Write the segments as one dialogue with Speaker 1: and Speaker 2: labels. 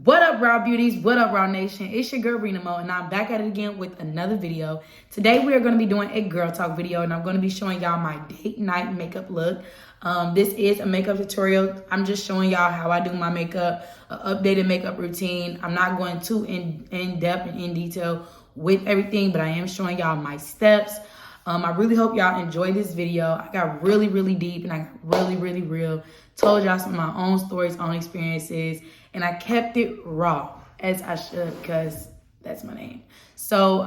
Speaker 1: What up, Raw Beauties? What up, Raw Nation? It's your girl, renamoee, and I'm back at it again with another video. Today, we are going to be doing a girl talk video, and I'm going to be showing y'all my date night makeup look. This is a makeup tutorial. I'm just showing y'all how I do my makeup, an updated makeup routine. I'm not going too in depth and in detail with everything, but I am showing y'all my steps. I really hope y'all enjoy this video. I got really deep, and I got really real. Told y'all some of my own stories, own experiences, and I kept it raw, as I should, because that's my name. So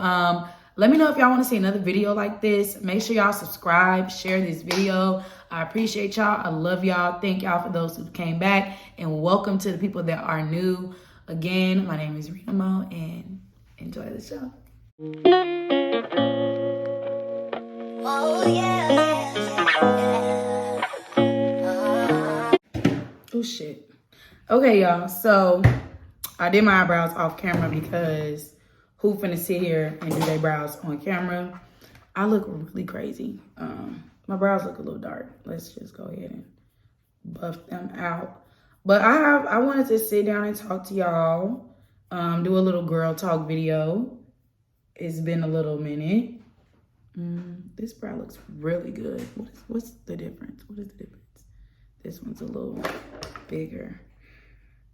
Speaker 1: let me know if y'all want to see another video like this. Make sure y'all subscribe, share this video. I appreciate y'all. I love y'all. Thank y'all for those who came back, and welcome to the people that are new. Again, my name is renamoee, and enjoy the show. Oh, yeah. Oh, shit. Okay, y'all. So I did my eyebrows off camera because who finna sit here and do their brows on camera? I look really crazy. My brows look a little dark. Let's just go ahead and buff them out. But I wanted to sit down and talk to y'all, do a little girl talk video. It's been a little minute. This brow looks really good. What's the difference? What is the difference? This one's a little bigger.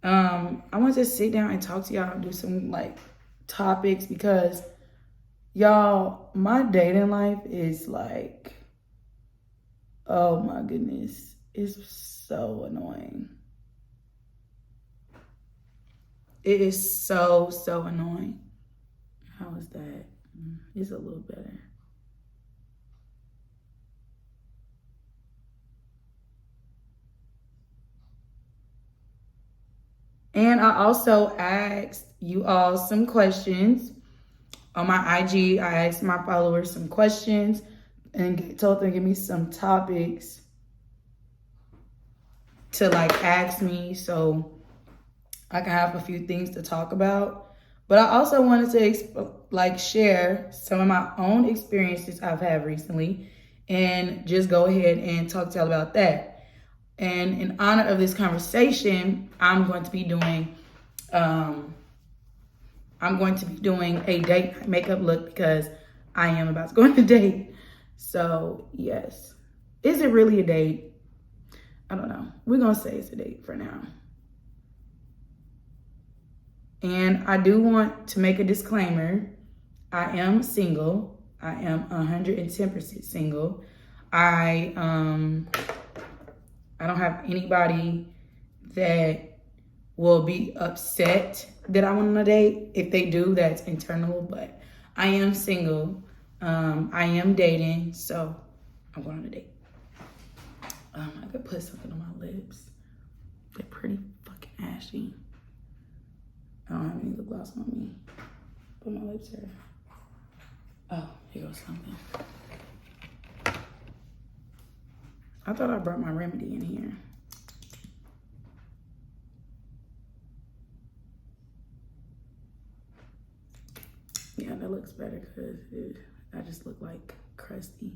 Speaker 1: I want to sit down and talk to y'all and do some like topics because y'all, my dating life is like, oh my goodness, it's so annoying. It is so annoying. How is that? It's a little better. And I also asked you all some questions on my IG. I asked my followers some questions and told them to give me some topics to like ask me so I can have a few things to talk about. But I also wanted to share some of my own experiences I've had recently and just go ahead and talk to y'all about that. And in honor of this conversation, I'm going to be doing a date makeup look because I am about to go on a date. So yes, is it really a date? I don't know. We're gonna say it's a date for now. And I do want to make a disclaimer. I am single. I am 110% single. I don't have anybody that will be upset that I went on a date. If they do, that's internal, but I am single. I am dating, so I'm going on a date. I could put something on my lips. They're pretty fucking ashy. I don't have any lip gloss on me, but my lips are, oh, here goes something. I thought I brought my remedy in here. Yeah, that looks better because I just look like crusty.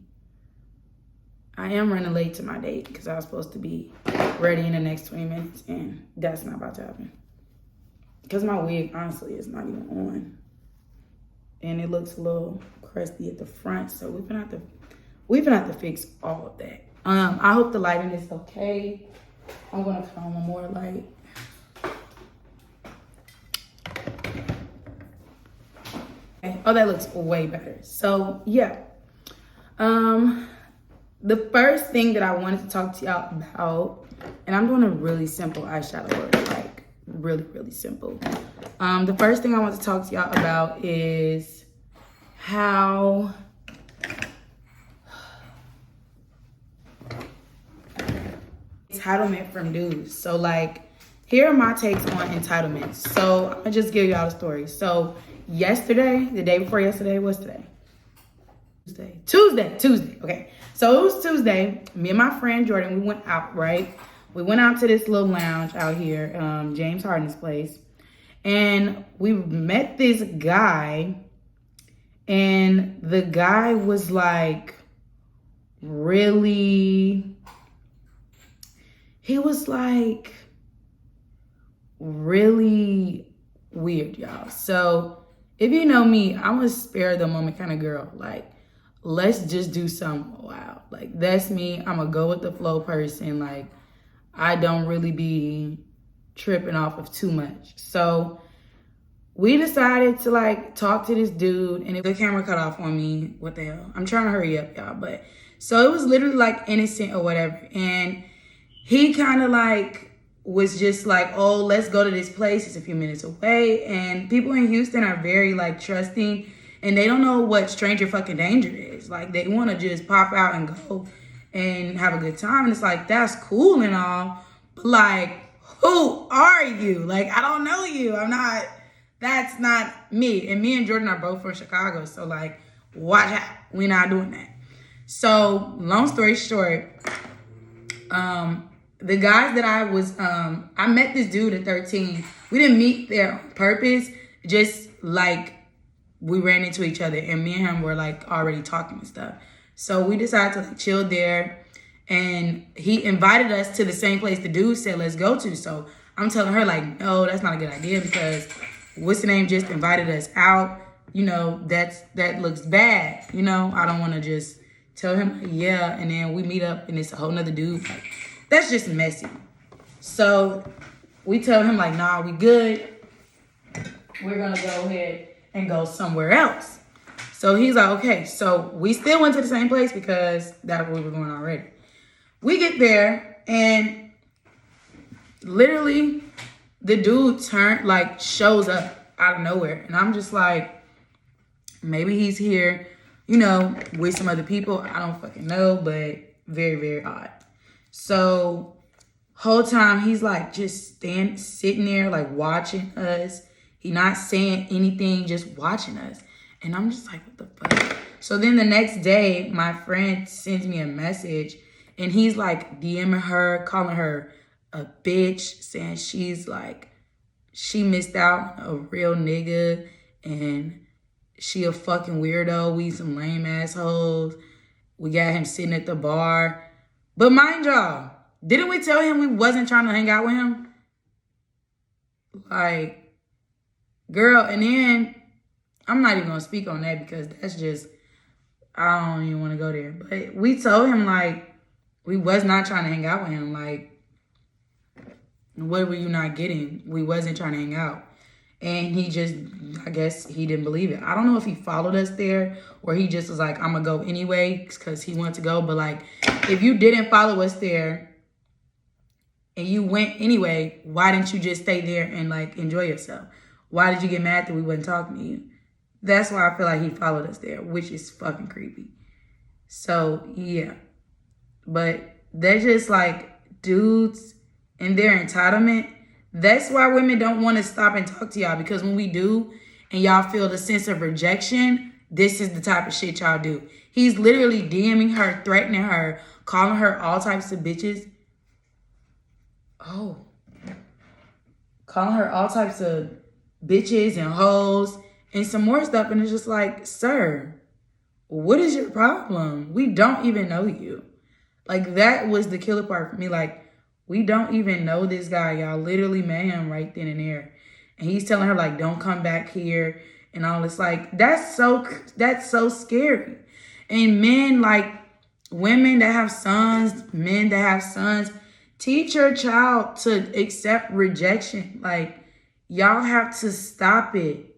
Speaker 1: I am running late to my date because I was supposed to be ready in the next 20 minutes and that's not about to happen. Because my wig, honestly, is not even on. And it looks a little crusty at the front, so we're gonna have to fix all of that. I hope the lighting is okay. I'm gonna come on more light. Okay. Oh, that looks way better. So yeah. The first thing that I wanted to talk to y'all about, and I'm doing a really simple eyeshadow look, like really simple. The first thing I want to talk to y'all about is how entitlement from dudes. So like, here are my takes on entitlements. So I'm gonna just give y'all a story. So yesterday, the day before yesterday, what's today? Tuesday. Okay. So it was Tuesday. Me and my friend Jordan, we went out, right? We went out to this little lounge out here, James Harden's place. And we met this guy. And the guy was like, really, he was like really weird, y'all. So if you know me, I'm a spare the moment kind of girl. Like, let's just do something wild. Like, that's me. I'm a go with the flow person. Like, I don't really be tripping off of too much. So we decided to like talk to this dude, and the camera cut off on me. What the hell? I'm trying to hurry up, y'all. But so it was literally like innocent or whatever. And he kind of like was just like, oh, let's go to this place. It's a few minutes away. And people in Houston are very like trusting, and they don't know what stranger fucking danger is. Like, they want to just pop out and go and have a good time. And it's like, that's cool and all, but like, who are you? Like, I don't know you. That's not me. And me and Jordan are both from Chicago. So like, watch out. We're not doing that. So long story short, the guys that I met this dude at 13. We didn't meet there on purpose. Just like we ran into each other, and me and him were like already talking and stuff. So we decided to like chill there, and he invited us to the same place the dude said let's go to. So I'm telling her like, no, that's not a good idea, because what's the name just invited us out. You know, that looks bad. You know, I don't want to just tell him yeah, and then we meet up and it's a whole nother dude. Like, that's just messy. So we tell him like, nah, we good. We're gonna go ahead and go somewhere else. So he's like, okay. So we still went to the same place because that's where we were going already. We get there, and literally the dude shows up out of nowhere. And I'm just like, maybe he's here, you know, with some other people. I don't fucking know, but very, very odd. So whole time he's like just sitting there like watching us. He not saying anything, just watching us. And I'm just like, what the fuck? So then the next day, my friend sends me a message, and he's like DMing her, calling her a bitch, saying she's like, she missed out on a real nigga, and she a fucking weirdo. We some lame assholes. We got him sitting at the bar. But mind y'all, didn't we tell him we wasn't trying to hang out with him? Like, girl, and then I'm not even going to speak on that because that's just, I don't even want to go there. But we told him, like, we was not trying to hang out with him. Like, what were you not getting? We wasn't trying to hang out. And he just, I guess he didn't believe it. I don't know if he followed us there or he just was like, I'm going to go anyway because he wanted to go. But, like, if you didn't follow us there and you went anyway, why didn't you just stay there and, like, enjoy yourself? Why did you get mad that we wasn't talking to you? That's why I feel like he followed us there, which is fucking creepy. So, yeah. But they're just, like, dudes and their entitlement. That's why women don't want to stop and talk to y'all, because when we do and y'all feel the sense of rejection, this is the type of shit y'all do. He's literally DMing her, threatening her, calling her all types of bitches. Oh. Calling her all types of bitches and hoes and some more stuff. And it's just like, sir, what is your problem? We don't even know you. Like, that was the killer part for me. Like, we don't even know this guy. Y'all literally met him right then and there. And he's telling her, like, don't come back here and all this. Like, that's so scary. And men, like, women that have sons, men that have sons, teach your child to accept rejection. Like, y'all have to stop it.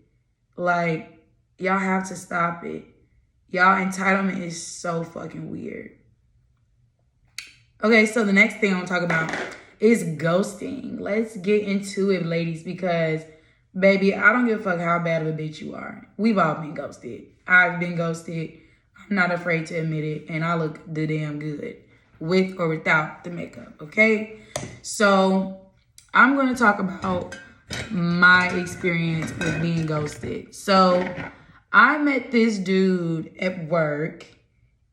Speaker 1: Like, y'all have to stop it. Y'all entitlement is so fucking weird. Okay, so the next thing I'm gonna talk about is ghosting. Let's get into it, ladies, because, baby, I don't give a fuck how bad of a bitch you are. We've all been ghosted. I've been ghosted. I'm not afraid to admit it, and I look the damn good with or without the makeup, okay? So I'm gonna talk about my experience with being ghosted. So I met this dude at work,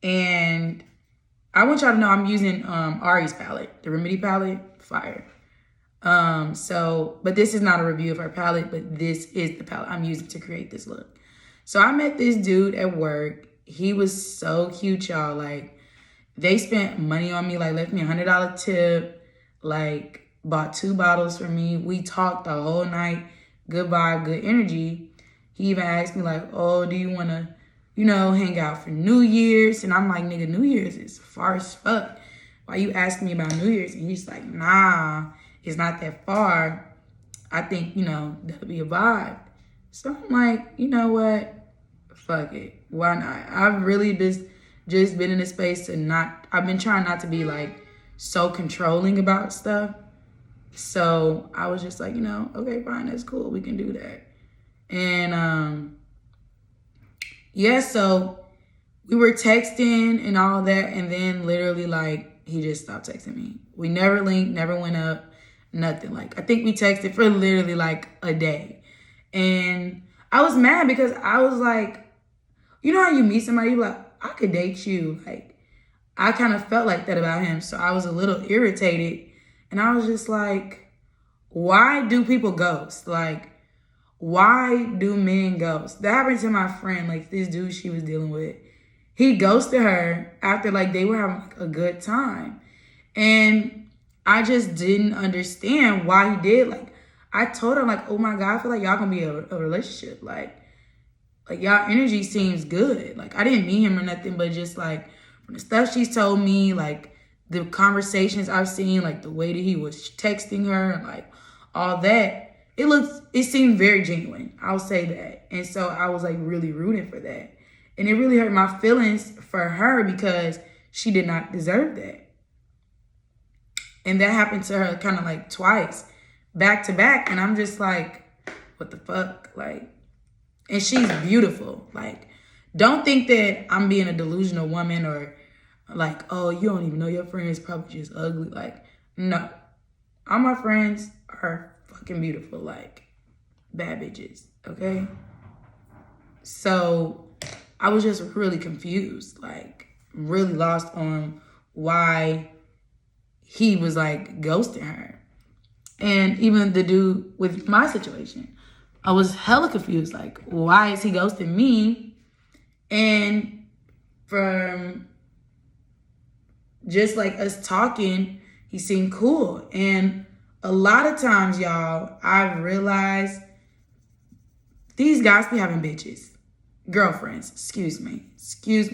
Speaker 1: and I want y'all to know I'm using Ari's palette, the Remedy palette, fire. But this is not a review of her palette, but this is the palette I'm using to create this look. So I met this dude at work. He was so cute, y'all. Like, they spent money on me, like left me $100 tip, like bought 2 bottles for me. We talked the whole night. Good vibe, good energy. He even asked me like, oh, do you want to, hang out for New Year's? And I'm like, nigga, New Year's is far as fuck. Why you asking me about New Year's? And he's like, nah, it's not that far. I think, that'll be a vibe. So I'm like, you know what? Fuck it. Why not? I've really just been in a space I've been trying not to be like so controlling about stuff. So I was just like, okay, fine, that's cool. We can do that. And yeah, so we were texting and all that. And then literally like he just stopped texting me. We never linked, never went up, nothing. Like I think we texted for literally like a day. And I was mad because I was like, you know how you meet somebody, you're like, I could date you. Like, I kind of felt like that about him. So I was a little irritated. And I was just like, why do people ghost? Like, why do men ghost? That happened to my friend, like this dude she was dealing with. He ghosted her after like they were having like, a good time. And I just didn't understand why he did. Like, I told her like, oh my God, I feel like y'all gonna be a relationship. Like y'all energy seems good. Like I didn't meet him or nothing, but just like from the stuff she's told me, like the conversations I've seen, like the way that he was texting her and like all that, it seemed very genuine. I'll say that. And so I was like really rooting for that. And it really hurt my feelings for her because she did not deserve that. And that happened to her kind of like twice, back to back. And I'm just like, what the fuck? Like, and she's beautiful. Like, don't think that I'm being a delusional woman or like, oh, you don't even know your friends probably just ugly. Like, no. All my friends are fucking beautiful. Like, bad bitches. Okay? So, I was just really confused. Like, really lost on why he was like ghosting her. And even the dude with my situation, I was hella confused. Like, why is he ghosting me? And from just like us talking, he seemed cool. And a lot of times, y'all, I've realized these guys be having bitches. Girlfriends, excuse me,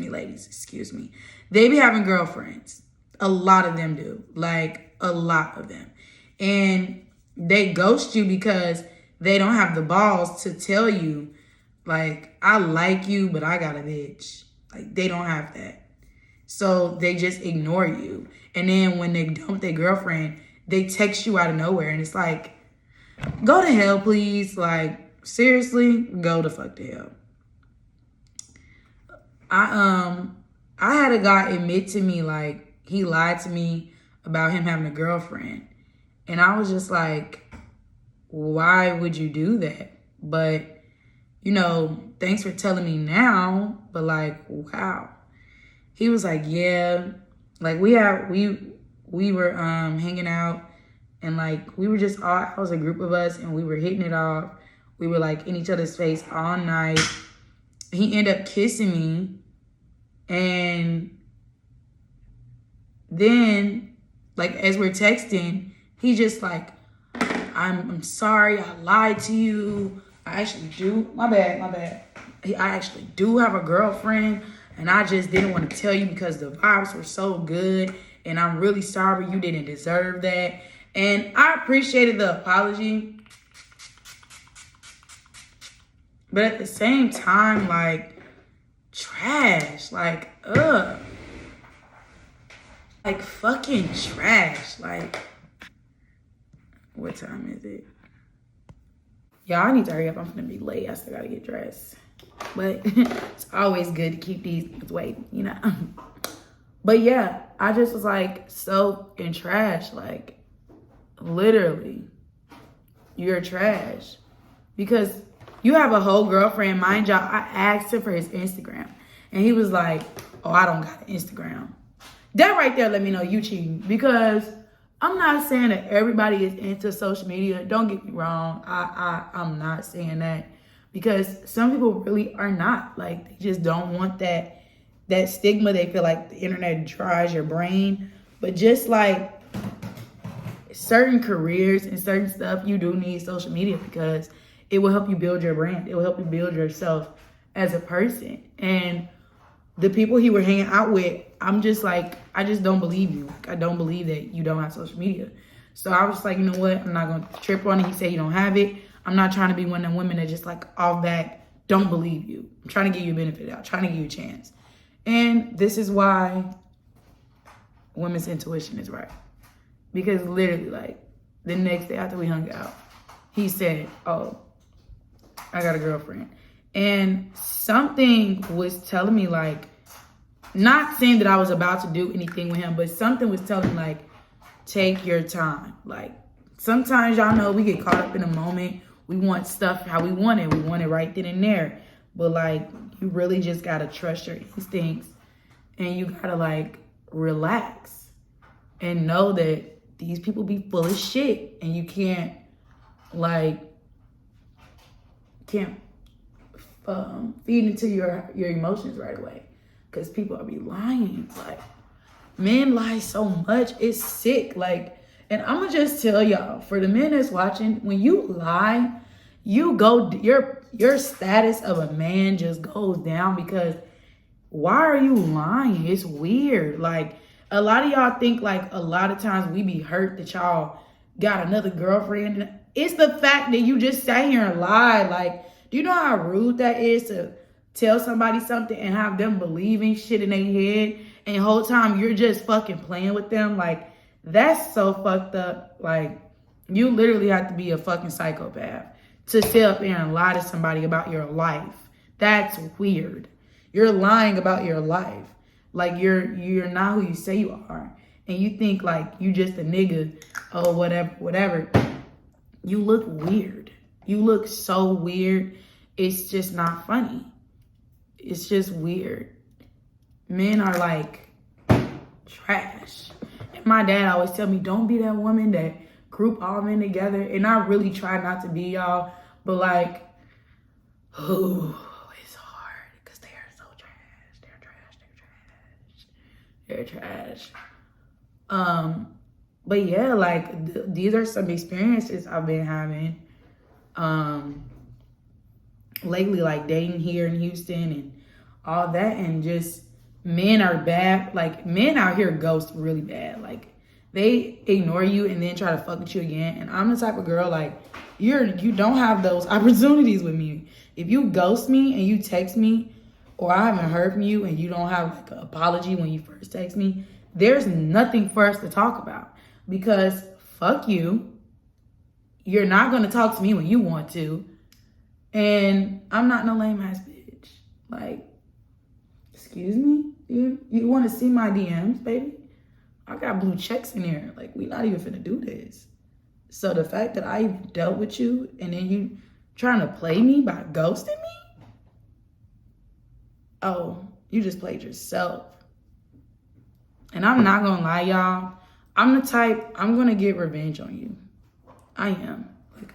Speaker 1: ladies, excuse me. They be having girlfriends. A lot of them do. Like, a lot of them. And they ghost you because they don't have the balls to tell you, like, I like you, but I got a bitch. Like, they don't have that. So they just ignore you. And then when they dump their girlfriend, they text you out of nowhere. And it's like, go to hell, please. Like, seriously, go to fuck to hell. I had a guy admit to me, like, he lied to me about him having a girlfriend. And I was just like, why would you do that? But, thanks for telling me now. But like, wow. He was like, yeah. Like we were hanging out and like we were just all, I was a group of us and we were hitting it off. We were like in each other's face all night. He ended up kissing me. And then like as we're texting, he just like, I'm sorry, I lied to you. I actually do. My bad. I actually do have a girlfriend, and I just didn't want to tell you because the vibes were so good, and I'm really sorry. You didn't deserve that. And I appreciated the apology. But at the same time, like, trash. Like, ugh. Like, fucking trash. Like, what time is it? Y'all, I need to hurry up. I'm gonna be late. I still gotta get dressed. But it's always good to keep these waiting, But yeah, I just was like so in trash. Like, literally, you're trash. Because you have a whole girlfriend. Mind y'all, I asked him for his Instagram. And he was like, oh, I don't got an Instagram. That right there let me know you cheating. Because I'm not saying that everybody is into social media. Don't get me wrong. I'm not saying that. Because some people really are not. Like, they just don't want that stigma. They feel like the internet dries your brain. But just like, certain careers and certain stuff, you do need social media because it will help you build your brand. It will help you build yourself as a person. And the people he were hanging out with, I'm just like, I just don't believe you. Like, I don't believe that you don't have social media. So I was like, you know what? I'm not going to trip on it. He said you don't have it. I'm not trying to be one of them women that just like off back, don't believe you. I'm trying to give you a benefit out, trying to give you a chance. And this is why women's intuition is right. Because literally, like, the next day after we hung out, he said, oh, I got a girlfriend. And something was telling me, like, not saying that I was about to do anything with him, but something was telling me, like, take your time. Like, sometimes, y'all know, we get caught up in a moment. We want stuff how we want it. We want it right then and there. But, like, you really just got to trust your instincts. And you got to, like, relax. And know that these people be full of shit. And you can't, like, feed into your emotions right away. Because people are be lying. Like, men lie so much. It's sick. Like, and I'm going to just tell y'all, for the men that's watching, when you lie, you go, your status of a man just goes down because why are you lying? It's weird. Like, a lot of y'all think like a lot of times we be hurt that y'all got another girlfriend. It's the fact that you just sat here and lied. Like, do you know how rude that is to tell somebody something and have them believing shit in their head and the whole time you're just fucking playing with them? Like, that's so fucked up. Like, you literally have to be a fucking psychopath to sit up there and lie to somebody about your life. That's weird. You're lying about your life. Like, you're not who you say you are. And you think, like, you just a nigga. Oh, whatever. You look weird. You look so weird. It's just not funny. It's just weird. Men are, like, trash. And my dad always tell me, don't be that woman that group all men together. And I really try not to be, y'all. But, like, oh, it's hard because they are so trash. They're trash. But yeah, like, these are some experiences I've been having lately, like dating here in Houston and all that. And just, men are bad. Like, men out here ghost really bad. Like, they ignore you and then try to fuck with you again. And I'm the type of girl, like, you don't have those opportunities with me. If you ghost me and you text me, or I haven't heard from you and you don't have like an apology when you first text me, there's nothing for us to talk about. Because fuck you. You're not going to talk to me when you want to. And I'm not no lame ass bitch. Like, excuse me? You want to see my DMs, baby? I got blue checks in here. Like, we not even finna do this. So the fact that I even dealt with you and then you trying to play me by ghosting me? Oh, you just played yourself. And I'm not gonna lie, y'all. I'm the type, I'm gonna get revenge on you. I am. Like,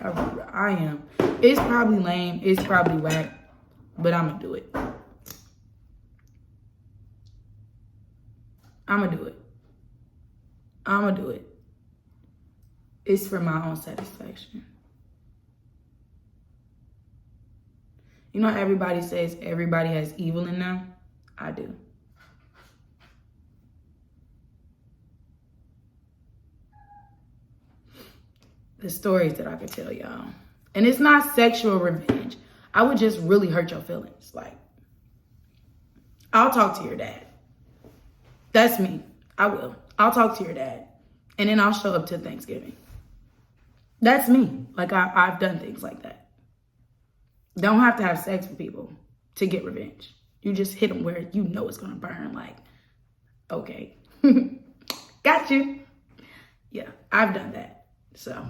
Speaker 1: I am. It's probably lame. It's probably whack. But I'm gonna do it. I'm gonna do it. I'm gonna do it. It's for my own satisfaction. You know, everybody says everybody has evil in them. I do. The stories that I could tell y'all. And it's not sexual revenge. I would just really hurt your feelings. Like, I'll talk to your dad. That's me. I will. I'll talk to your dad. And then I'll show up to Thanksgiving. That's me. Like, I've done things like that. Don't have to have sex with people to get revenge. You just hit them where you know it's going to burn. Like, okay. Got you. Yeah, I've done that. So,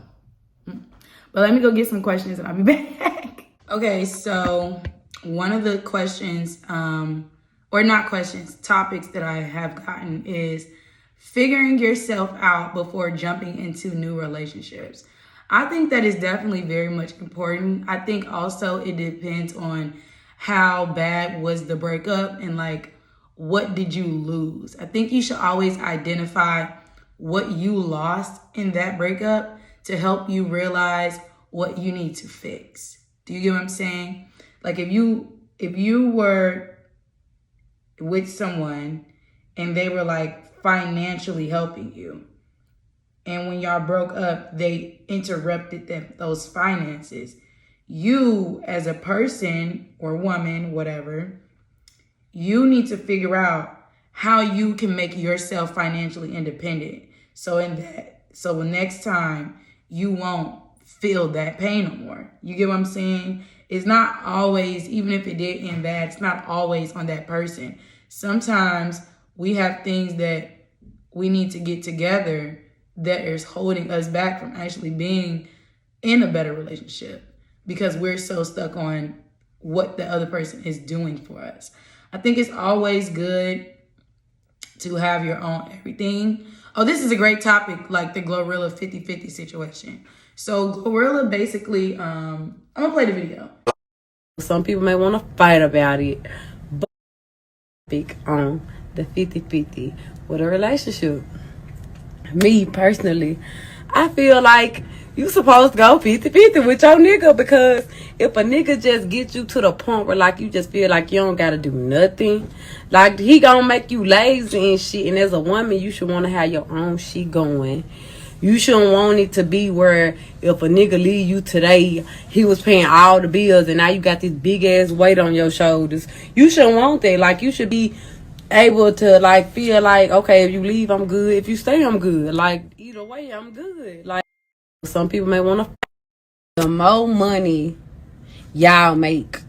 Speaker 1: but let me go get some questions and I'll be back. Okay, so one of the questions, or not questions, topics that I have gotten is figuring yourself out before jumping into new relationships. I think that is definitely very much important. I think also it depends on how bad was the breakup and like what did you lose. I think you should always identify what you lost in that breakup to help you realize what you need to fix. Do you get what I'm saying? Like if you were with someone and they were like financially helping you, and when y'all broke up, they interrupted those finances. You, as a person or woman, whatever, you need to figure out how you can make yourself financially independent. So next time you won't feel that pain no more. You get what I'm saying? It's not always, even if it did end bad, it's not always on that person. Sometimes we have things that we need to get together that is holding us back from actually being in a better relationship because we're so stuck on what the other person is doing for us. I think it's always good to have your own everything. Oh, this is a great topic, like the Glorilla 50-50 situation. So Glorilla basically, I'm gonna play the video.
Speaker 2: Some people may want to fight about it, but speak on the 50-50 with a relationship. Me personally, I feel like you supposed to go 50-50 with your nigga, because if a nigga just gets you to the point where like you just feel like you don't gotta do nothing, like he gonna make you lazy and shit, and as a woman you should want to have your own shit going. You shouldn't want it to be where if a nigga leave you today, he was paying all the bills and now you got this big ass weight on your shoulders. You shouldn't want that. Like, you should be able to like feel like, okay, if you leave, I'm good. If you stay, I'm good. Like, either way, I'm good. Like, some people may want to. The more money y'all make,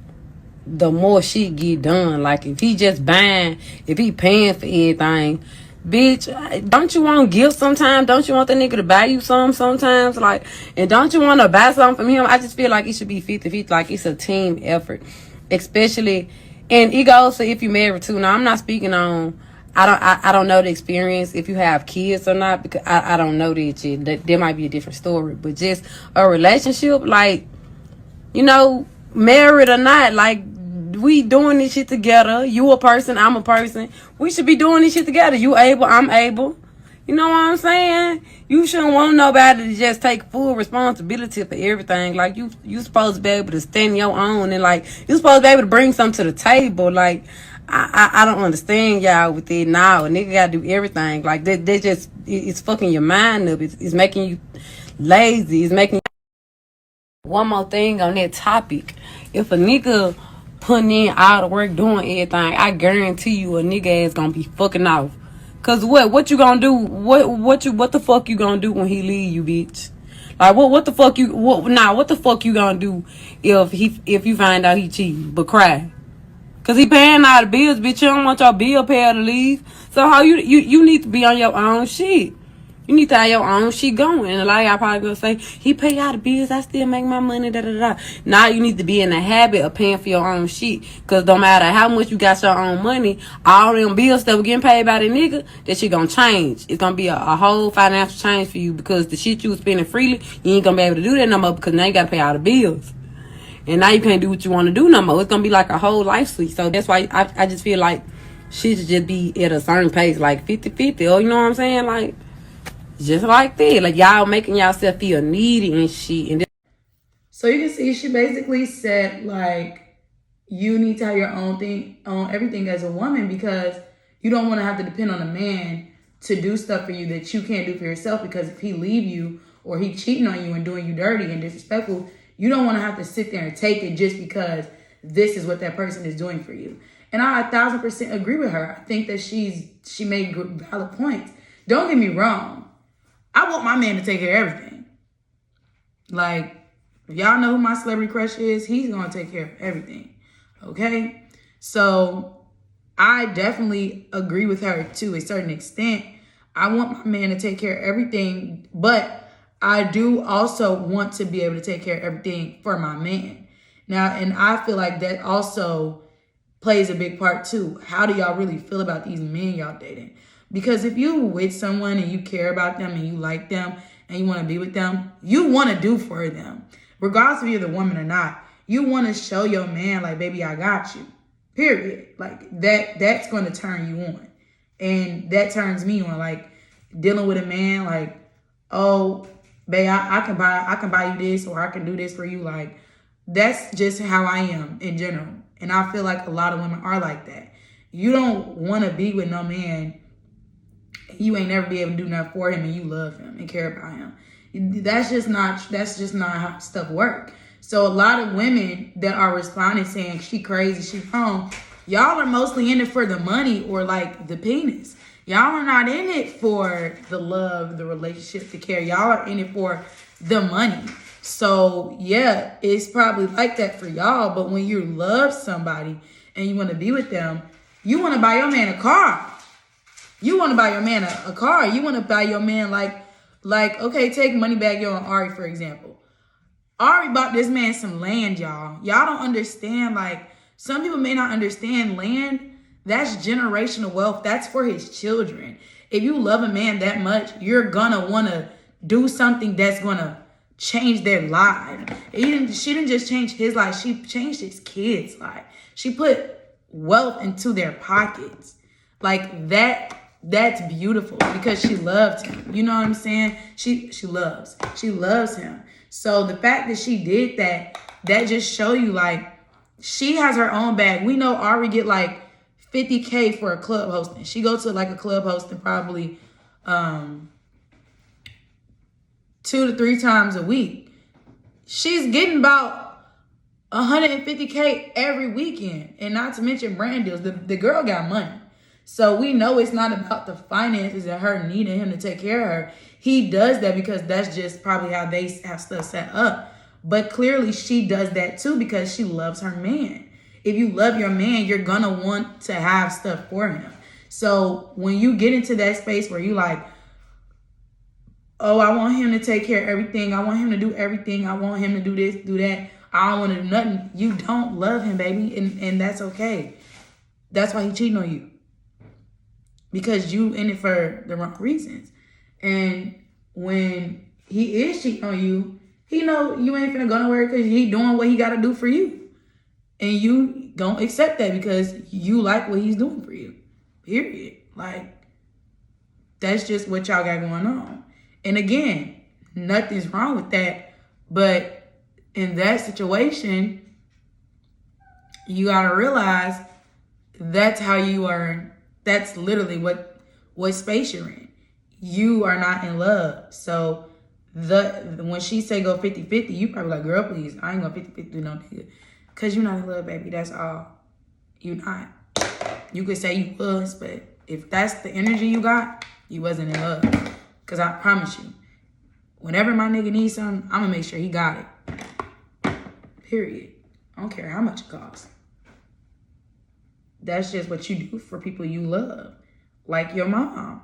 Speaker 2: the more shit get done. Like, if he just buying, if he paying for everything, bitch, don't you want gifts sometimes? Don't you want the nigga to buy you some sometimes? Like, and don't you want to buy something from him? I just feel like it should be 50-50. Like, it's a team effort, especially, and it goes to if you married too. Now, I'm not speaking on, I don't know the experience if you have kids or not, because I don't know that shit. There might be a different story, but just a relationship, like, you know, married or not, like, we doing this shit together. You a person, I'm a person. We should be doing this shit together. You able, I'm able. You know what I'm saying? You shouldn't want nobody to just take full responsibility for everything. Like, you supposed to be able to stand your own, and like, you supposed to be able to bring something to the table. Like, I don't understand y'all with it now. A nigga gotta do everything. Like, they just, it's fucking your mind up. It's making you lazy. It's making. One more thing on that topic. If a nigga putting in all the work, doing everything, I guarantee you a nigga ass gonna be fucking off. Cause what you gonna do? What the fuck you gonna do when he leave you, bitch? Like, what the fuck what the fuck you gonna do if you find out he cheating? But cry. Cause he paying all the bills, bitch. You don't want your bill payer to leave. So how you need to be on your own shit. You need to have your own shit going. And a lot of y'all probably gonna say, he pay all the bills, I still make my money, da-da-da. Now you need to be in the habit of paying for your own shit. Because no matter how much you got your own money, all them bills that were getting paid by the nigga, that shit gonna change. It's gonna be a whole financial change for you, because the shit you was spending freely, you ain't gonna be able to do that no more, because now you gotta pay all the bills. And now you can't do what you want to do no more. It's gonna be like a whole life switch. So that's why I just feel like shit should just be at a certain pace, like 50-50. Or you know what I'm saying? Like, just like that. Like, y'all making yourself feel needy and shit. And
Speaker 1: so you can see she basically said, like, you need to have your own thing, own everything as a woman, because you don't want to have to depend on a man to do stuff for you that you can't do for yourself. Because if he leave you or he cheating on you and doing you dirty and disrespectful, you don't want to have to sit there and take it just because this is what that person is doing for you. And I 1,000% agree with her. I think that she made valid points. Don't get me wrong. I want my man to take care of everything. Like, if y'all know who my celebrity crush is, he's going to take care of everything. Okay? So, I definitely agree with her to a certain extent. I want my man to take care of everything, but I do also want to be able to take care of everything for my man. Now, and I feel like that also plays a big part too. How do y'all really feel about these men y'all dating? Because if you with someone and you care about them and you like them and you want to be with them, you want to do for them. Regardless if you're the woman or not, you want to show your man, like, baby, I got you. Period. Like, that's going to turn you on. And that turns me on. Like, dealing with a man like, oh, babe, I can buy you this, or I can do this for you. Like, that's just how I am in general. And I feel like a lot of women are like that. You don't want to be with no man, you ain't never be able to do nothing for him, and you love him and care about him. That's just not how stuff work. So a lot of women that are responding saying she crazy, she wrong, y'all are mostly in it for the money or like the penis. Y'all are not in it for the love, the relationship, the care. Y'all are in it for the money. So yeah, it's probably like that for y'all. But when you love somebody and you want to be with them, you want to buy your man a car. You want to buy your man a car. You want to buy your man like, okay, take Moneybagg Yo and Ari, for example. Ari bought this man some land, y'all. Y'all don't understand. Like, some people may not understand land. That's generational wealth. That's for his children. If you love a man that much, you're going to want to do something that's going to change their life. She didn't just change his life. She changed his kids' life. She put wealth into their pockets. Like, that's beautiful because she loved him. You know what I'm saying? She loves him. So the fact that she did that just show you, like, she has her own bag. We know Ari get like $50K for a club hosting. She goes to like a club hosting probably 2 to 3 times a week. She's getting about $150K every weekend. And not to mention brand deals. The girl got money. So we know it's not about the finances and her needing him to take care of her. He does that because that's just probably how they have stuff set up. But clearly she does that too because she loves her man. If you love your man, you're going to want to have stuff for him. So when you get into that space where you like, oh, I want him to take care of everything. I want him to do everything. I want him to do this, do that. I don't want to do nothing. You don't love him, baby. And that's okay. That's why he cheating on you. Because you in it for the wrong reasons. And when he is cheating on you, he know you ain't finna go nowhere because he doing what he got to do for you. And you don't accept that because you like what he's doing for you. Period. Like, that's just what y'all got going on. And again, nothing's wrong with that. But in that situation, you got to realize that's how you are. That's literally what space you're in. You are not in love. So when she say go 50-50, you probably like, girl, please, I ain't gonna 50-50 do no nigga. Because you're not in love, baby. That's all. You not. You could say you was, but if that's the energy you got, you wasn't in love. Because I promise you, whenever my nigga needs something, I'm going to make sure he got it. Period. I don't care how much it costs. That's just what you do for people you love. Like your mom.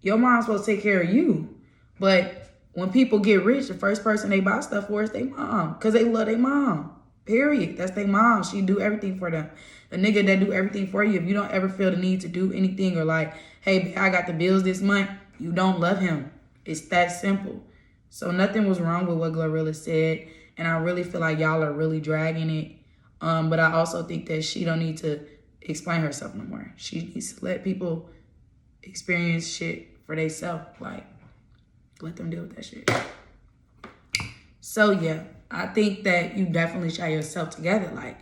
Speaker 1: Your mom's supposed to take care of you. But when people get rich, the first person they buy stuff for is their mom. Because they love their mom. Period. That's their mom. She do everything for them. The nigga that do everything for you, if you don't ever feel the need to do anything or like, hey, I got the bills this month, you don't love him. It's that simple. So nothing was wrong with what Glorilla said. And I really feel like y'all are really dragging it. But I also think that she don't need to explain herself no more. She needs to let people experience shit for themselves. Like, let them deal with that shit. So, yeah, I think that you definitely should have yourself together. Like,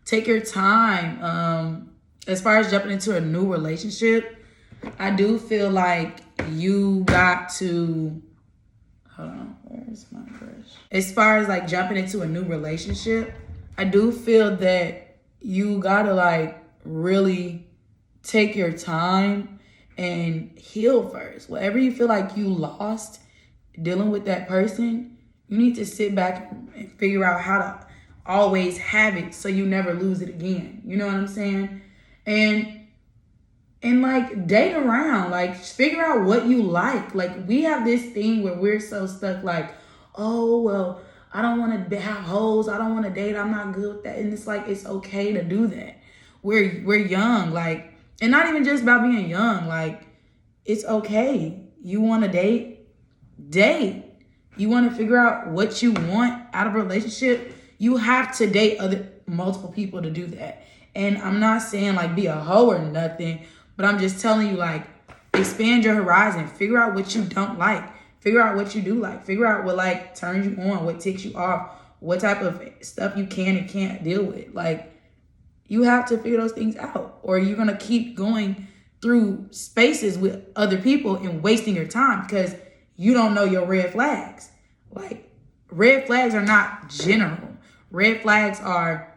Speaker 1: take your time. As far as jumping into a new relationship, I do feel like you got to... Hold on, where's my brush? As far as, like, jumping into a new relationship, I do feel that you gotta, like, really take your time and heal first. Whatever you feel like you lost dealing with that person, you need to sit back and figure out how to always have it so you never lose it again. You know what I'm saying? And like, date around. Like, figure out what you like. Like, we have this thing where we're so stuck, like, oh, well, I don't want to have hoes. I don't want to date. I'm not good with that. And it's like, it's okay to do that. We're young, like, and not even just about being young. Like, it's okay. You want to date? Date. You want to figure out what you want out of a relationship? You have to date multiple people to do that. And I'm not saying, like, be a hoe or nothing, but I'm just telling you, like, expand your horizon. Figure out what you don't like. Figure out what you do like. Figure out what like turns you on, what ticks you off, what type of stuff you can and can't deal with. Like, you have to figure those things out, or you're gonna keep going through spaces with other people and wasting your time because you don't know your red flags. Like, red flags are not general. Red flags are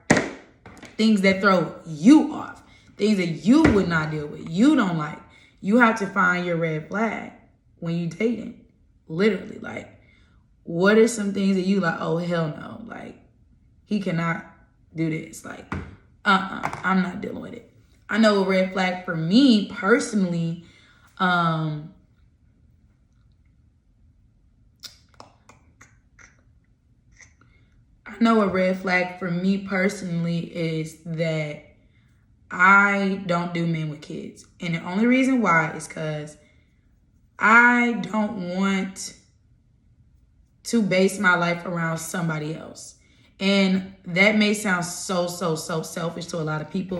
Speaker 1: things that throw you off, things that you would not deal with, you don't like. You have to find your red flag when you dating. Literally, like, what are some things that you like, oh, hell no, like, he cannot do this. Like, I'm not dealing with it. I know a red flag for me personally, I know a red flag for me personally is that I don't do men with kids. And the only reason why is because I don't want to base my life around somebody else. And that may sound so selfish to a lot of people,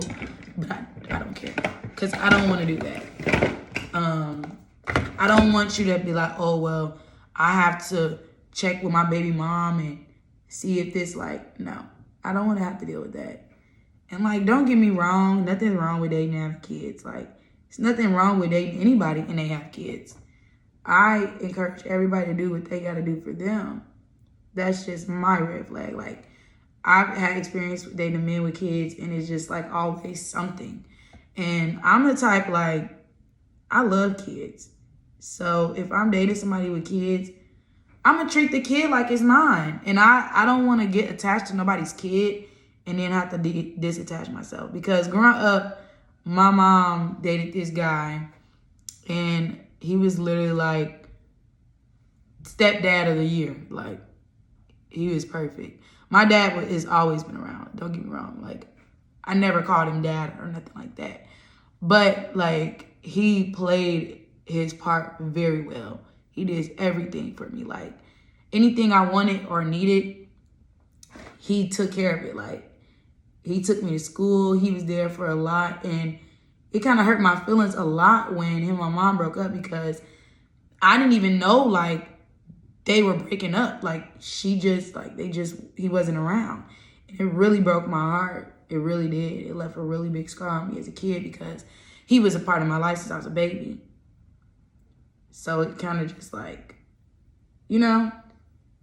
Speaker 1: but I don't care, because I don't want to do that. I don't want you to be like, oh, well, I have to check with my baby mom and see if this, like, no. I don't want to have to deal with that. And, like, don't get me wrong. Nothing's wrong with dating and having kids. Like, there's nothing wrong with dating anybody and they have kids. I encourage everybody to do what they got to do for them. That's just my red flag. Like, I've had experience with dating men with kids, and it's just, like, always something. And I'm the type, like, I love kids. So if I'm dating somebody with kids, I'm going to treat the kid like it's mine. And I don't want to get attached to nobody's kid and then have to disattach myself. Because growing up, my mom dated this guy, and he was literally like stepdad of the year. Like, he was perfect. My dad has always been around. Don't get me wrong. Like, I never called him dad or nothing like that. But, like, he played his part very well. He did everything for me. Like, anything I wanted or needed, he took care of it. Like, he took me to school. He was there for a lot. And it kind of hurt my feelings a lot when him and my mom broke up, because I didn't even know, like, they were breaking up. Like, he wasn't around. And it really broke my heart. It really did. It left a really big scar on me as a kid, because he was a part of my life since I was a baby. So it kind of just like, you know,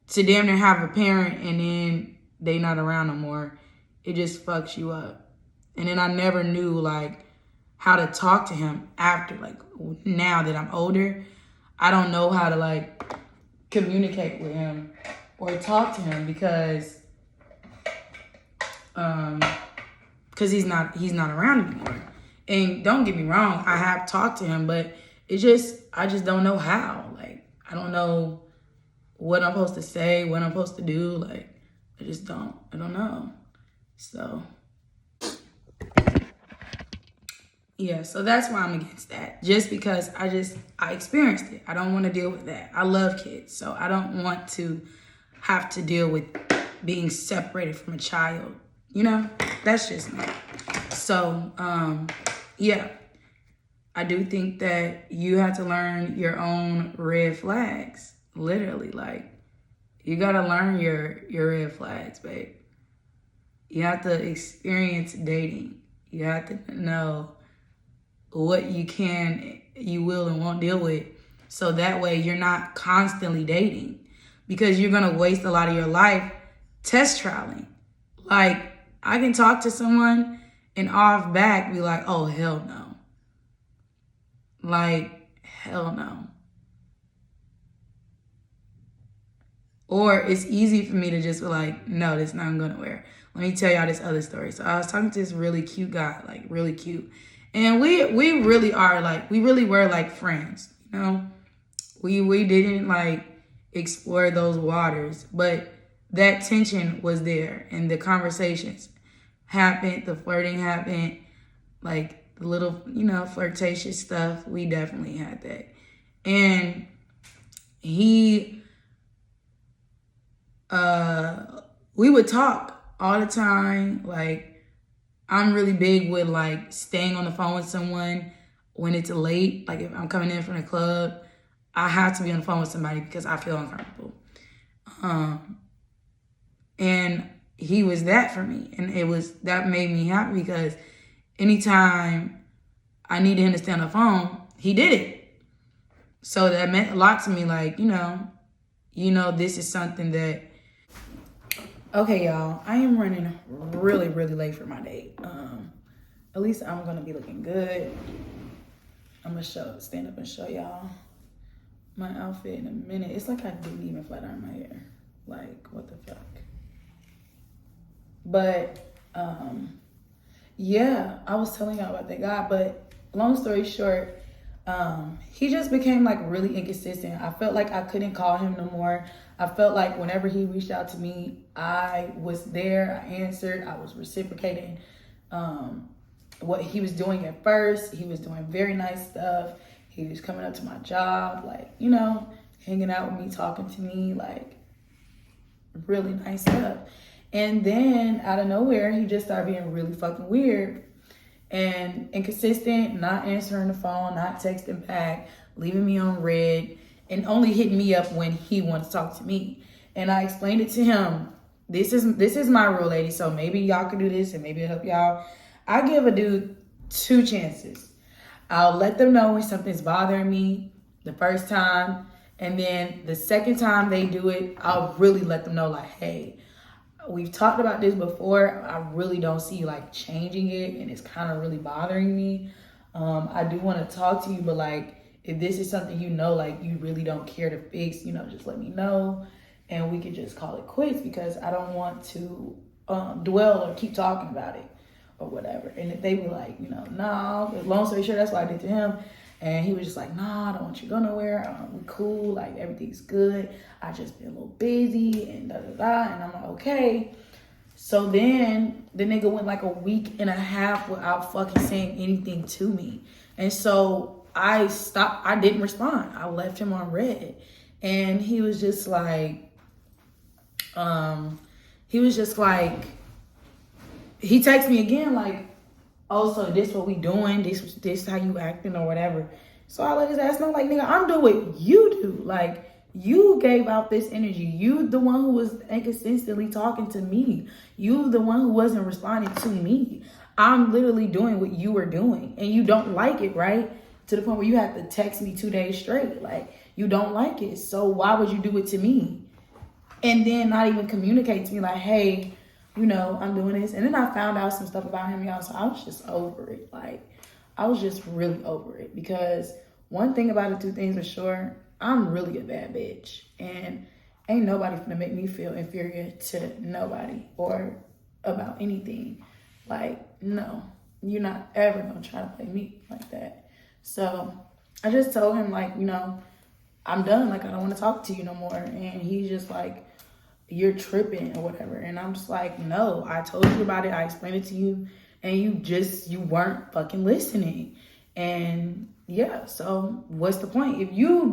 Speaker 1: to damn near have a parent and then they not around no more, it just fucks you up. And then I never knew, like, how to talk to him after. Like, now that I'm older, I don't know how to, like, communicate with him or talk to him because he's not around anymore. And don't get me wrong, I have talked to him, but I just don't know how. Like, I don't know what I'm supposed to say, what I'm supposed to do. Like, I don't know. So, yeah, so that's why I'm against that. Just because I experienced it. I don't want to deal with that. I love kids, so I don't want to have to deal with being separated from a child. You know, that's just me. So, yeah, I do think that you have to learn your own red flags. Literally, like, you got to learn your red flags, babe. You have to experience dating. You have to know what you will and won't deal with. So that way you're not constantly dating, because you're going to waste a lot of your life test trialing. Like, I can talk to someone and off back be like, oh, hell no. Like, hell no. Or it's easy for me to just be like, no, this not going to wear. Let me tell y'all this other story. So I was talking to this really cute guy, like really cute. And we really are like, we really were like friends, you know? We didn't like explore those waters, but that tension was there, and the conversations happened, the flirting happened, like the little, you know, flirtatious stuff. We definitely had that. And we would talk all the time. Like, I'm really big with like staying on the phone with someone when it's late, like if I'm coming in from the club, I have to be on the phone with somebody because I feel uncomfortable. And he was that for me. And that made me happy because anytime I needed him to stay on the phone, he did it. So that meant a lot to me. Like, this is something that, okay, y'all, I am running really, really late for my date. At least I'm going to be looking good. I'm going to stand up and show y'all my outfit in a minute. It's like I didn't even flat iron my hair. Like, what the fuck? But, yeah, I was telling y'all about that guy. But long story short, he just became like really inconsistent. I felt like I couldn't call him no more. I felt like whenever he reached out to me, I was there. I answered. I was reciprocating what he was doing at first. He was doing very nice stuff. He was coming up to my job, like, hanging out with me, talking to me, like, really nice stuff. And then out of nowhere, he just started being really fucking weird and inconsistent, not answering the phone, not texting back, leaving me on red, and only hitting me up when he wanted to talk to me. And I explained it to him. This is my rule, lady. So maybe y'all can do this and maybe it'll help y'all. I give a dude 2 chances. I'll let them know when something's bothering me the first time. And then the second time they do it, I'll really let them know, like, hey, we've talked about this before. I really don't see you like changing it, and it's kind of really bothering me. I do want to talk to you, but like, if this is something like you really don't care to fix, just let me know, and we could just call it quits because I don't want to dwell or keep talking about it or whatever. And if they were like, nah, long story short, that's what I did to him. And he was just like, nah, I don't want you to go nowhere. We cool. Like, everything's good. I just been a little busy and da-da-da. And I'm like, okay. So then the nigga went like a week and a half without fucking saying anything to me. And so I stopped. I didn't respond. I left him on red. And he was just like, he texted me again like, oh, so this what we doing? This how you acting or whatever. So I let his ass know, like, nigga, I'm doing what you do. Like, you gave out this energy. You the one who was inconsistently talking to me. You the one who wasn't responding to me. I'm literally doing what you were doing. And you don't like it, right? To the point where you have to text me 2 days straight. Like, you don't like it. So why would you do it to me? And then not even communicate to me like, hey, I'm doing this. And then I found out some stuff about him, y'all. So I was just over it. Like, I was just really over it. Because one thing about it, 2 things for sure, I'm really a bad bitch. And ain't nobody gonna make me feel inferior to nobody or about anything. Like, no, you're not ever gonna try to play me like that. So I just told him, like, I'm done. Like, I don't want to talk to you no more. And he's just like, you're tripping or whatever. And I'm just like, no, I told you about it. I explained it to you. And you weren't fucking listening. And yeah, so what's the point? If you're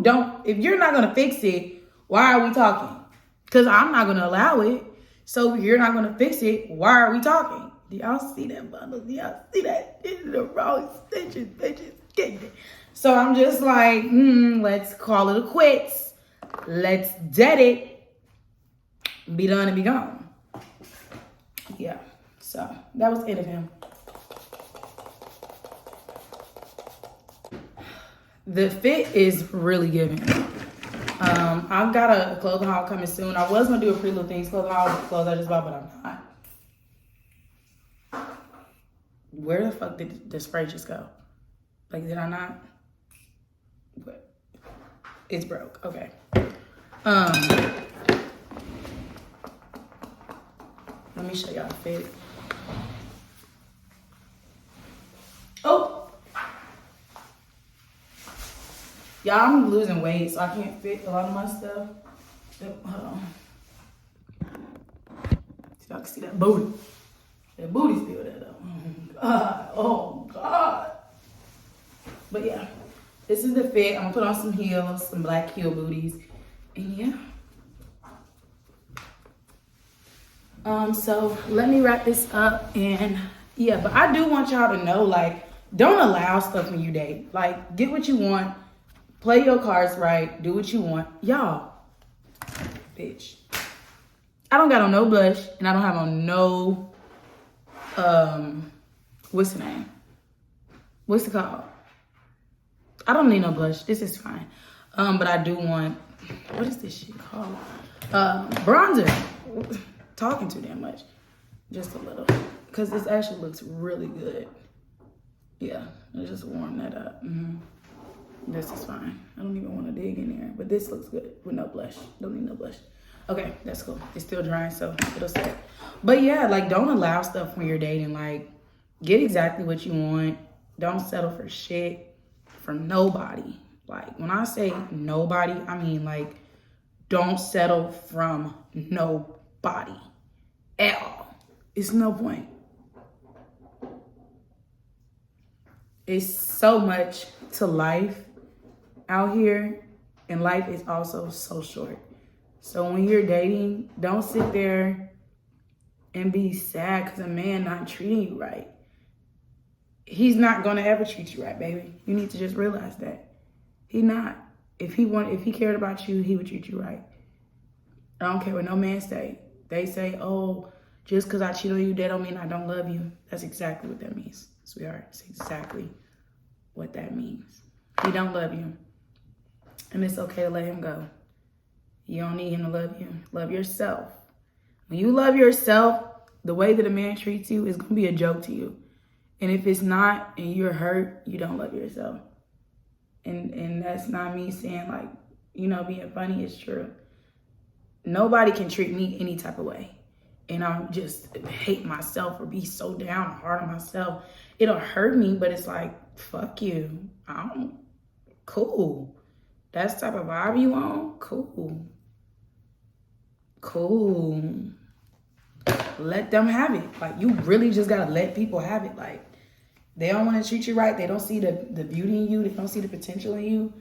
Speaker 1: not going to fix it, why are we talking? Because I'm not going to allow it. So if you're not going to fix it, why are we talking? Do y'all see that bundle? Do y'all see that? It's the wrong stitches, bitches. So I'm just like, let's call it a quits. Let's dead it. Be done and be gone. Yeah, so that was it of him. The fit is really giving. I've got a clothing haul coming soon. I was gonna do a Pretty Little Things clothing haul with clothes I just bought, but I'm not. Where the fuck did the spray just go? Like, did I not? But it's broke. Okay. Let me show y'all the fit. Oh! Y'all, I'm losing weight, so I can't fit a lot of my stuff. Hold on. So y'all can see that booty. That booty's still there, though. Oh, God. But, yeah. This is the fit. I'm going to put on some heels, some black heel booties. And, yeah. So let me wrap this up, and yeah, but I do want y'all to know, like, don't allow stuff when you date. Like, get what you want, play your cards right, do what you want. Y'all, bitch, I don't got on no blush, and I don't have on no, what's the name? What's it called? I don't need no blush. This is fine. But I do want, what is this shit called? Bronzer. Talking too damn much. Just a little. Because this actually looks really good. Yeah, let's just warm that up. This is fine. I don't even want to dig in there. But this looks good with no blush. Don't need no blush. Okay, that's cool. It's still drying, so it'll set. But yeah, like, don't allow stuff when you're dating. Like, get exactly what you want. Don't settle for shit from nobody. Like, when I say nobody, I mean, like, don't settle from nobody at all. It's no point. It's so much to life out here, and life is also so short. So when you're dating, don't sit there and be sad because a man not treating you right. He's not gonna ever treat you right, baby. You need to just realize that. He not. If he cared about you, he would treat you right. I don't care what no man say. They say, oh, just because I cheat on you, that don't mean I don't love you. That's exactly what that means, sweetheart. It's exactly what that means. He don't love you. And it's okay to let him go. You don't need him to love you. Love yourself. When you love yourself, the way that a man treats you is going to be a joke to you. And if it's not and you're hurt, you don't love yourself. And that's not me saying, like, you know, being funny. It's true. Nobody can treat me any type of way. And I just hate myself or be so down hard on myself. It'll hurt me, but it's like, fuck you. Cool. That's the type of vibe you on? Cool. Let them have it. Like, you really just gotta let people have it. Like, they don't want to treat you right. They don't see the beauty in you. They don't see the potential in you.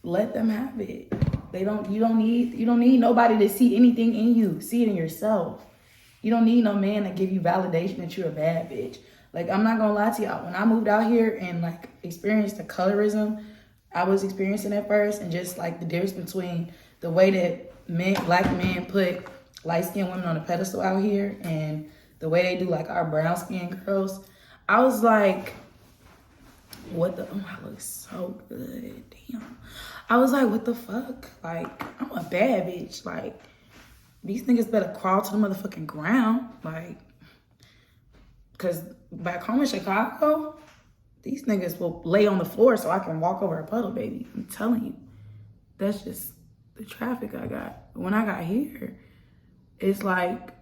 Speaker 1: Let them have it. You don't need nobody to see anything in you. See it in yourself. You don't need no man to give you validation that you're a bad bitch. Like, I'm not gonna lie to y'all. When I moved out here and like experienced the colorism I was experiencing at first, and just like the difference between the way that black men put light-skinned women on a pedestal out here and the way they do like our brown-skinned girls, I was like, what the, oh, I look so good, damn. I was like, what the fuck? Like, I'm a bad bitch. Like, these niggas better crawl to the motherfucking ground. Like, because back home in Chicago, these niggas will lay on the floor so I can walk over a puddle, baby. I'm telling you. That's just the traffic I got. When I got here, it's like,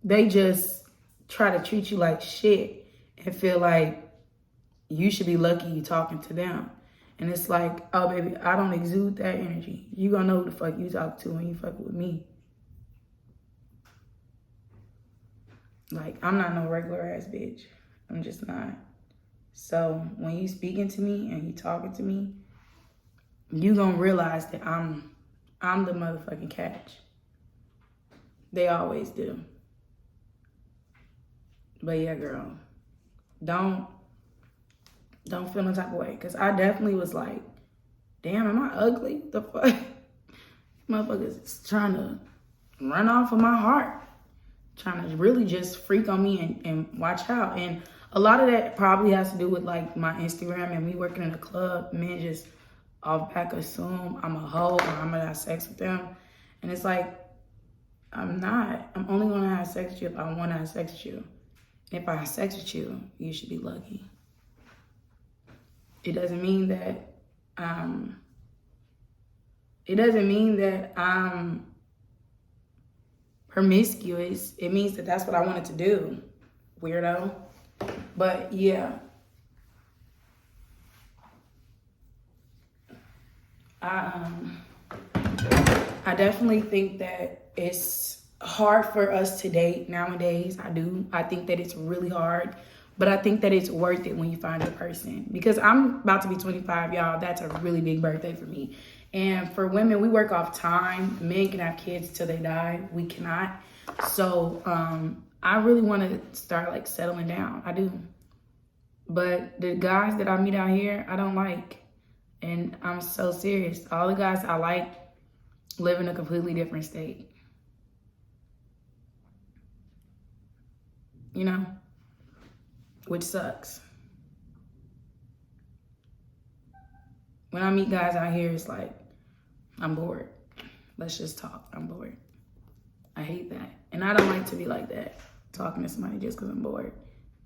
Speaker 1: they just try to treat you like shit and feel like you should be lucky you talking to them. And it's like, oh, baby, I don't exude that energy. You gonna know who the fuck you talk to when you fuck with me. Like, I'm not no regular ass bitch. I'm just not. So when you speaking to me and you talking to me, you gonna realize that I'm the motherfucking catch. They always do. But yeah, girl, don't feel no type of way. Cause I definitely was like, damn, am I ugly? The fuck? Motherfuckers trying to run off of my heart. Trying to really just freak on me and watch out. And a lot of that probably has to do with like my Instagram and me working in a club. Men just off back assume I'm a hoe or I'm gonna have sex with them. And it's like, I'm not. I'm only gonna have sex with you if I wanna have sex with you. If I have sex with you, you should be lucky. It doesn't mean that I'm promiscuous. It means that that's what I wanted to do, weirdo. But yeah, I definitely think that it's hard for us to date nowadays. I think that it's really hard, but I think that it's worth it when you find a person. Because I'm about to be 25, y'all. That's a really big birthday for me. And for women, we work off time. Men can have kids till they die. We cannot. So I really want to start like settling down. I do. But the guys that I meet out here, I don't like. And I'm so serious. All the guys I like live in a completely different state. You know? Which sucks. When I meet guys out here, it's like, I'm bored. Let's just talk. I'm bored. I hate that. And I don't like to be like that, talking to somebody just because I'm bored.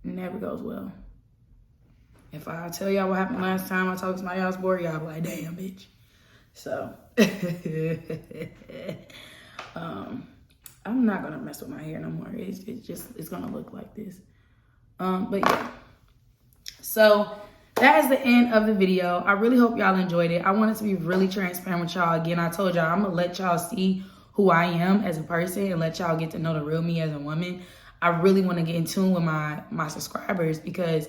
Speaker 1: It never goes well. If I tell y'all what happened last time I talked to somebody else bored, y'all be like, damn, bitch. So, I'm not going to mess with my hair no more. It's going to look like this. But yeah. So, that is the end of the video. I really hope y'all enjoyed it. I wanted to be really transparent with y'all. Again, I told y'all I'm going to let y'all see who I am as a person and let y'all get to know the real me as a woman. I really want to get in tune with my subscribers because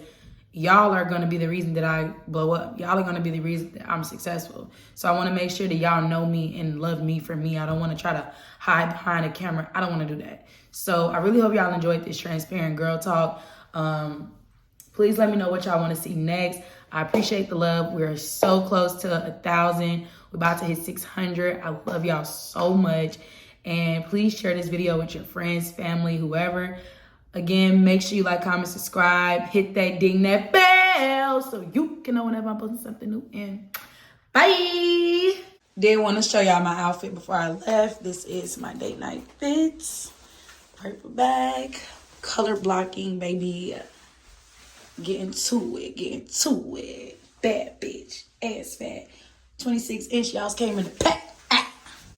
Speaker 1: y'all are going to be the reason that I blow up. Y'all are going to be the reason that I'm successful. So I want to make sure that y'all know me and love me for me. I don't want to try to hide behind a camera. I don't want to do that. So I really hope y'all enjoyed this transparent girl talk. Please let me know what y'all want to see next. I appreciate the love. We're so close to 1,000. We're about to hit 600. I love y'all so much. And please share this video with your friends, family, whoever. Again, make sure you like, comment, subscribe. Hit that ding, that bell so you can know whenever I'm posting something new. And bye. Did want to show y'all my outfit before I left. This is my date night fits. Purple bag. Color blocking, baby. Getting to it. Bad bitch. Ass fat. 26 inch. Y'all came in the pack.